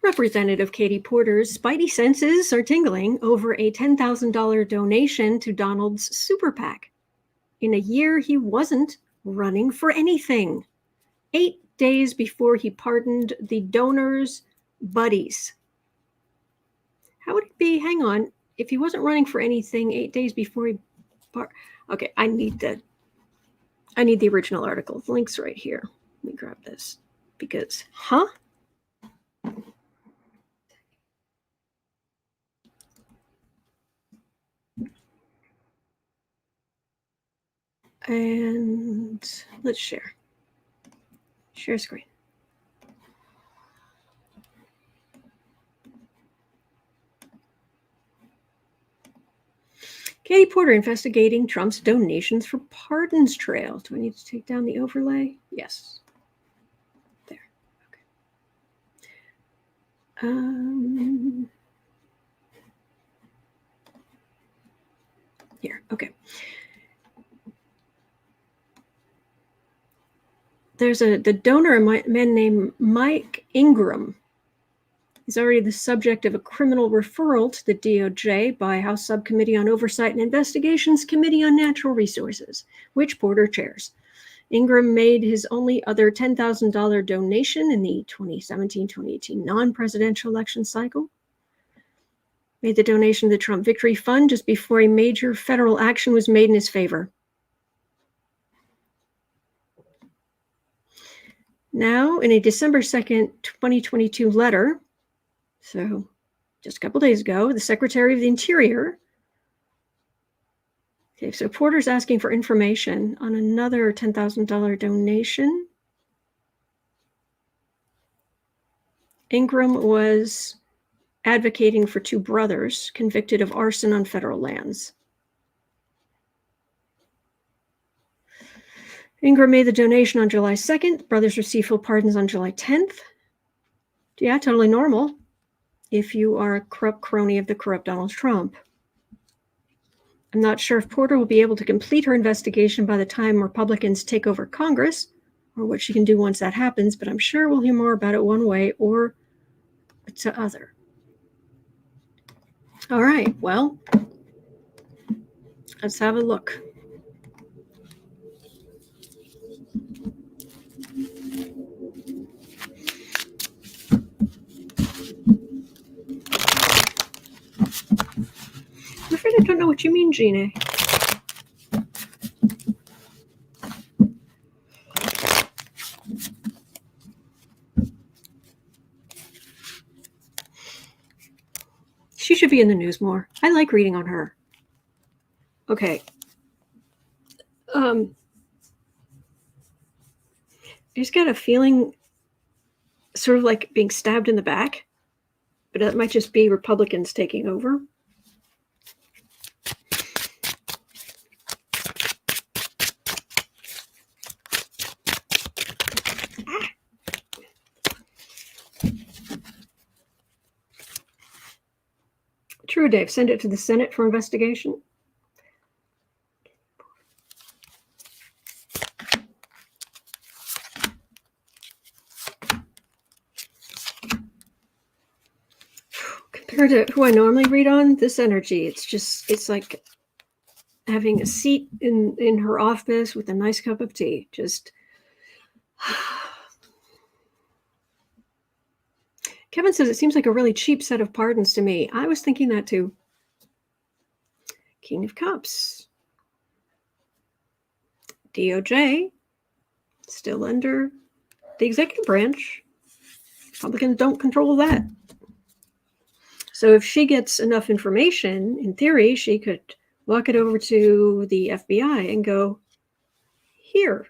Representative Katie Porter's spidey senses are tingling over a $10,000 donation to Donald's super PAC in a year he wasn't running for anything. 8 days before he pardoned the donors' buddies. How would it be? Hang on. If he wasn't running for anything 8 days before he okay, I need the original article. The link's right here. Let me grab this because, And let's share screen. Katie Porter investigating Trump's donations for pardons trail. Do I need to take down the overlay? Yes. There. Okay. Here. Okay. There's the donor, a man named Mike Ingram. He's already the subject of a criminal referral to the DOJ by House Subcommittee on Oversight and Investigations Committee on Natural Resources, which Porter chairs. Ingram made his only other $10,000 donation in the 2017-2018 non-presidential election cycle. Made the donation to the Trump Victory Fund just before a major federal action was made in his favor. Now, in a December 2nd, 2022 letter, so just a couple days ago, the Secretary of the Interior. Okay, so Porter's asking for information on another $10,000 donation. Ingram was advocating for two brothers convicted of arson on federal lands. Ingram made the donation on July 2nd. Brothers received full pardons on July 10th. Yeah, totally normal if you are a corrupt crony of the corrupt Donald Trump. I'm not sure if Porter will be able to complete her investigation by the time Republicans take over Congress, or what she can do once that happens, but I'm sure we'll hear more about it one way or the other. All right, well, let's have a look. I'm afraid I don't know what you mean, Gina. She should be in the news more. I like reading on her. Okay. I just got a feeling sort of like being stabbed in the back but that might just be Republicans taking over. True, Dave. Send it to the Senate for investigation. Compared to who I normally read on, this energy, it's like having a seat in her office with a nice cup of tea. Just Kevin says it seems like a really cheap set of pardons to me. I was thinking that too. King of Cups. DOJ, still under the executive branch. Republicans don't control that. So if she gets enough information, in theory, she could walk it over to the FBI and go, here.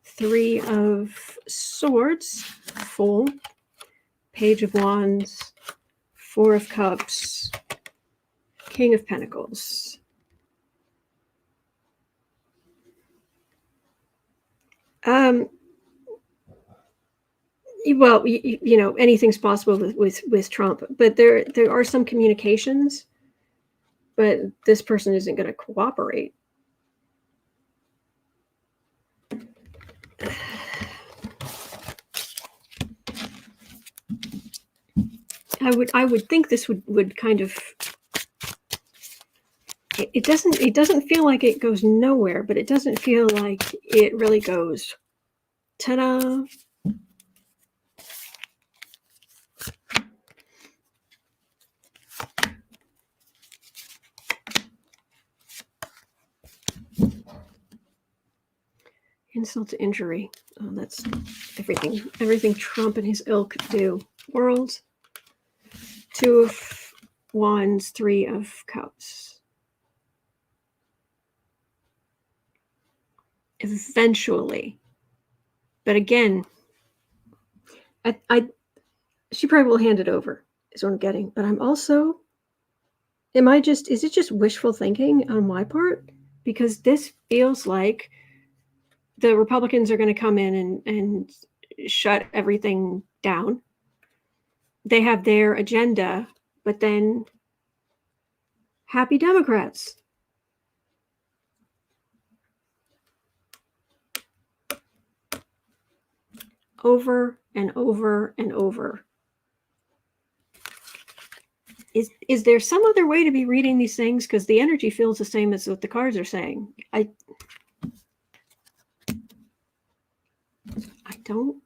3 of Swords, full. Page of Wands, 4 of Cups, King of Pentacles. Well, you know, anything's possible with Trump, but there are some communications, but this person isn't going to cooperate. I would think this would kind of, it doesn't feel like it goes nowhere, but it doesn't feel like it really goes ta-da. Insult to injury. Oh, that's everything Trump and his ilk do. World. 2 of Wands, 3 of Cups. Eventually. But again, she probably will hand it over, is what I'm getting. But I'm also, is it just wishful thinking on my part? Because this feels like the Republicans are going to come in and shut everything down. They have their agenda, but then happy Democrats. Over and over and over. Is there some other way to be reading these things? Because the energy feels the same as what the cards are saying. I don't.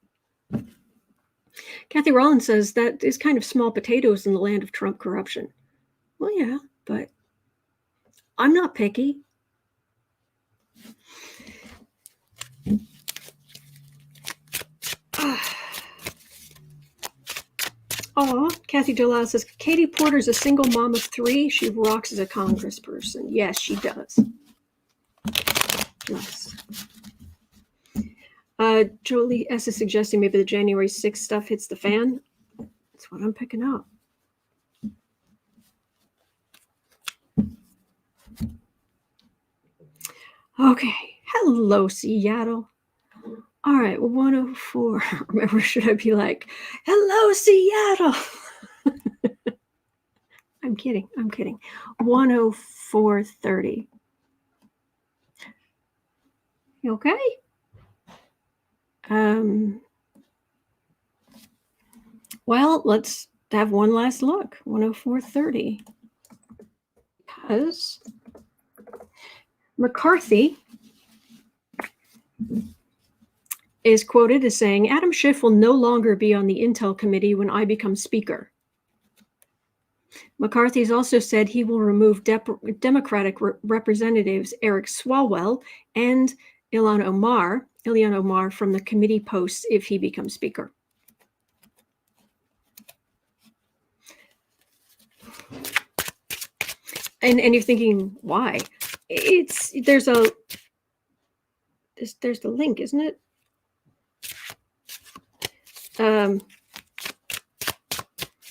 Kathy Rollins says that is kind of small potatoes in the land of Trump corruption. Well, yeah, but I'm not picky. Oh, Kathy Delisle says, Katie Porter's a single mom of 3. She rocks as a congressperson. Yes, she does. Yes. Jolie S. is suggesting maybe the January 6th stuff hits the fan. That's what I'm picking up. Okay. Hello, Seattle. All right. 104. Remember, should I be like, hello, Seattle? I'm kidding. 104.30. You okay? Well, let's have one last look. 104.30. Because McCarthy is quoted as saying, Adam Schiff will no longer be on the Intel Committee when I become Speaker. McCarthy has also said he will remove Democratic representatives Eric Swalwell and Ilhan Omar from the committee posts if he becomes Speaker. And you're thinking, why? There's the link, isn't it?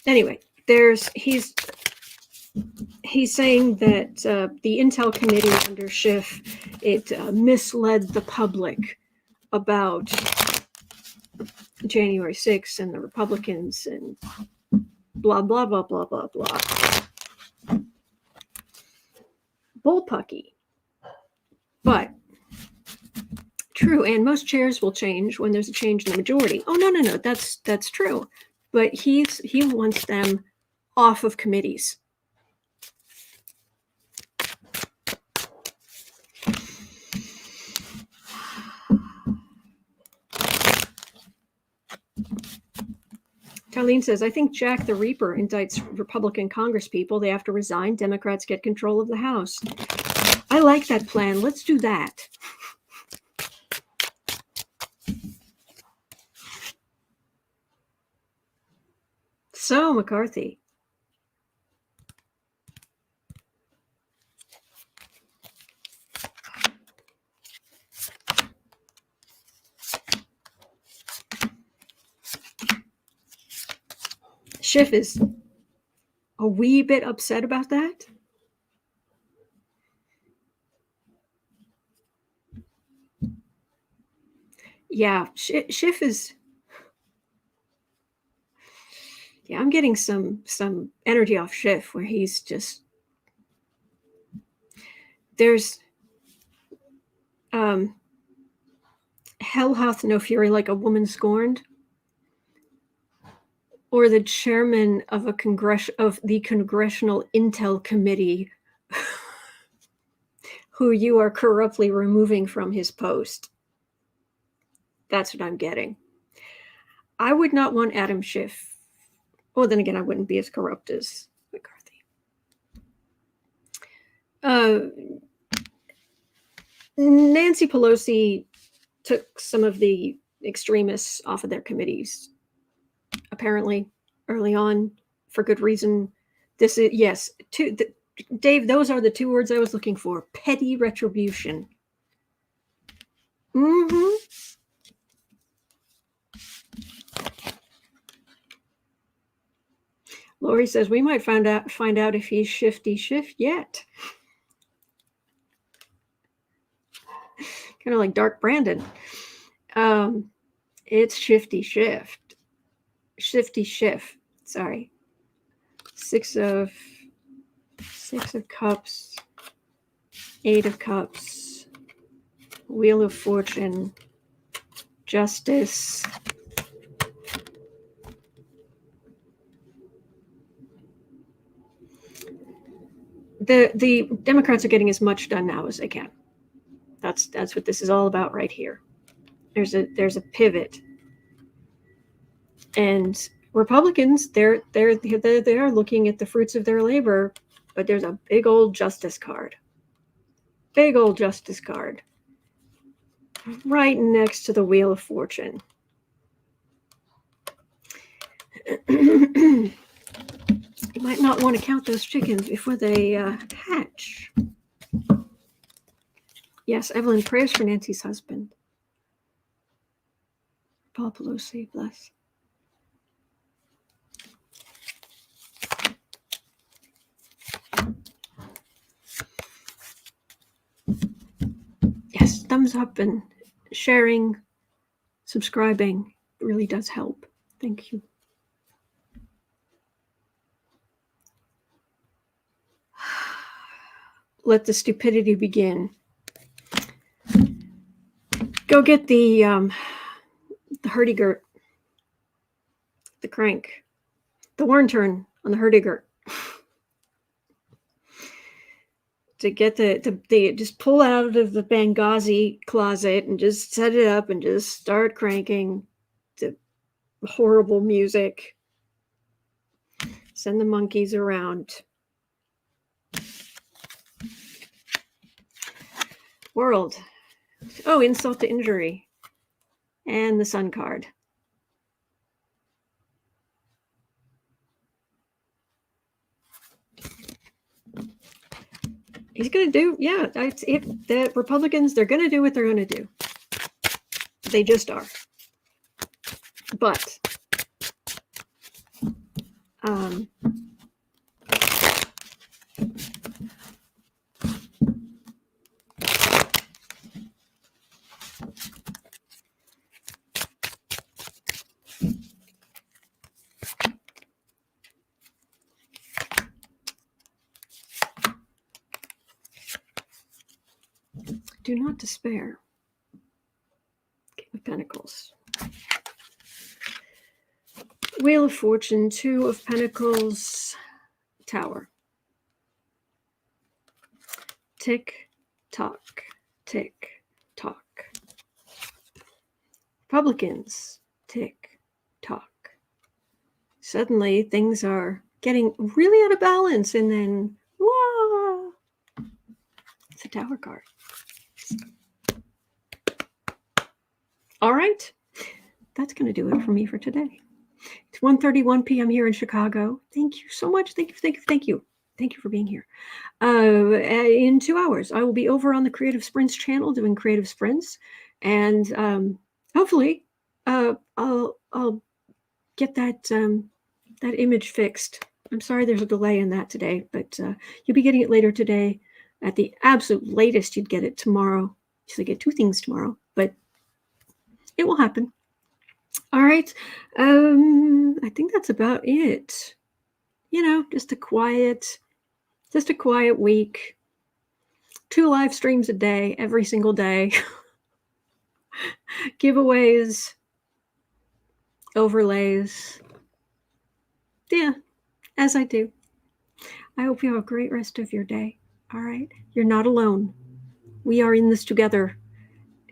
Anyway, he's saying that the Intel Committee under Schiff, it misled the public about January 6th and the Republicans and blah, blah, blah, blah, blah, blah. Bullpucky. But true, and most chairs will change when there's a change in the majority. Oh, no, that's true. But he wants them off of committees. Colleen says, I think Jack the Reaper indicts Republican congresspeople. They have to resign. Democrats get control of the House. I like that plan. Let's do that. So, McCarthy. Schiff is a wee bit upset about that. Yeah, Schiff is. Yeah, I'm getting some energy off Schiff where he's just. There's. Hell hath no fury like a woman scorned. Or the chairman of the Congressional Intel Committee, who you are corruptly removing from his post. That's what I'm getting. I would not want Adam Schiff. Well, then again, I wouldn't be as corrupt as McCarthy. Nancy Pelosi took some of the extremists off of their committees. Apparently, early on, for good reason. This is, yes, Dave, those are the two words I was looking for. Petty retribution. Mm-hmm. Lori says, we might find out if he's shifty Schiff yet. Kind of like Dark Brandon. It's shifty Schiff. Shifty Schiff, sorry. Six of Cups, Eight of Cups, Wheel of Fortune, Justice. The Democrats are getting as much done now as they can. That's what this is all about right here. There's a pivot. And Republicans, they're looking at the fruits of their labor, but there's a big old justice card. Big old justice card. Right next to the Wheel of Fortune. You might not want to count those chickens before they hatch. Yes, Evelyn, prayers for Nancy's husband. Paul Pelosi, bless. Yes, thumbs up and sharing, subscribing. It really does help. Thank you. Let the stupidity begin. Go get the hurdy-gurt, the crank, the worm turn on the hurdy-gurt. To get the just pull out of the Benghazi closet and just set it up and just start cranking the horrible music. Send the monkeys around. World. Oh, insult to injury. And the sun card. He's going to do, yeah, the Republicans, they're going to do what they're going to do. They just are. But Do not despair. King of Pentacles. Wheel of Fortune, Two of Pentacles, Tower. Tick, tock, tick, tock. Republicans, tick, tock. Suddenly things are getting really out of balance, and then, whoa! It's a Tower card. All right. That's going to do it for me for today. It's 1:31 p.m. here in Chicago. Thank you so much. Thank you. Thank you for being here. In 2 hours, I will be over on the Creative Sprints channel doing creative sprints, and hopefully, I'll get that that image fixed. I'm sorry there's a delay in that today, but you'll be getting it later today. At the absolute latest, you'd get it tomorrow. So I get 2 things tomorrow, but it will happen. All right. I think that's about it. You know, just a quiet week. 2 live streams a day, every single day. Giveaways, overlays. Yeah, as I do. I hope you have a great rest of your day. All right. You're not alone. We are in this together,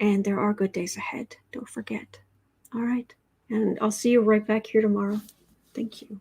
and there are good days ahead. Don't forget. All right. And I'll see you right back here tomorrow. Thank you.